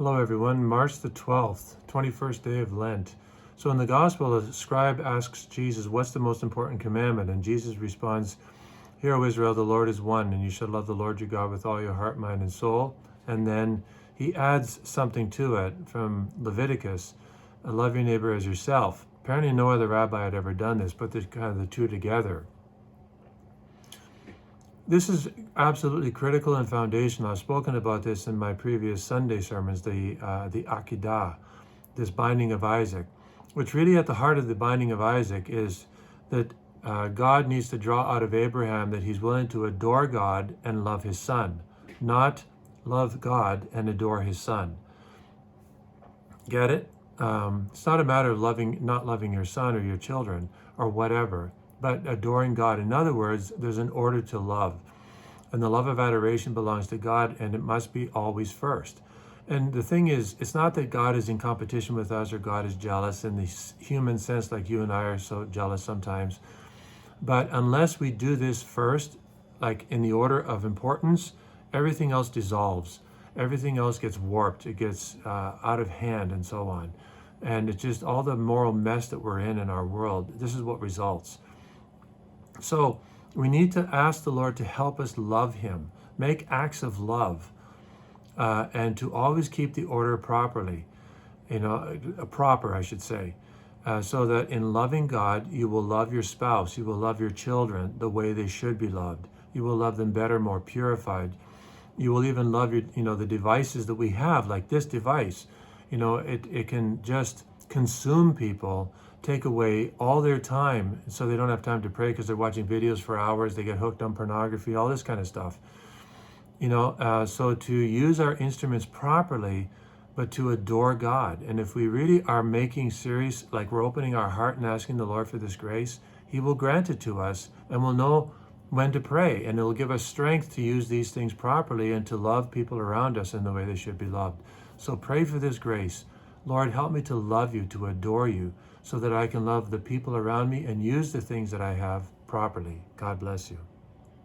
Hello everyone, March the 12th, 21st day of Lent. So in the Gospel, the scribe asks Jesus, what's the most important commandment? And Jesus responds, Hear, O Israel, the Lord is one, and you shall love the Lord your God with all your heart, mind, and soul. And then he adds something to it from Leviticus, love your neighbor as yourself. Apparently no other rabbi had ever done this, but they're kind of the two together. This is absolutely critical and foundational. I've spoken about this in my previous Sunday sermons, the Akedah, this binding of Isaac, which really at the heart of the binding of Isaac is that God needs to draw out of Abraham that he's willing to adore God and love his son, not love God and adore his son. Get it? It's not a matter of not loving your son or your children or whatever, but adoring God. In other words, there's an order to love. And the love of adoration belongs to God, and it must be always first. And the thing is, it's not that God is in competition with us or God is jealous in the human sense like you and I are so jealous sometimes. But unless we do this first, like in the order of importance, everything else dissolves. Everything else gets warped. It gets out of hand and so on. And it's just all the moral mess that we're in our world. This is what results. So we need to ask the Lord to help us love him, make acts of love, and to always keep the order properly, proper, I should say, so that in loving God, you will love your spouse, you will love your children the way they should be loved. You will love them better, more purified. You will even love the devices that we have, like this device. It can just consume people, take away all their time, so they don't have time to pray because they're watching videos for hours, they get hooked on pornography, all this kind of stuff. So to use our instruments properly, but to adore God. And if we really are making serious, like we're opening our heart and asking the Lord for this grace, he will grant it to us, and we'll know when to pray, and it'll give us strength to use these things properly and to love people around us in the way they should be loved. So pray for this grace. Lord, help me to love you, to adore you, so that I can love the people around me and use the things that I have properly. God bless you.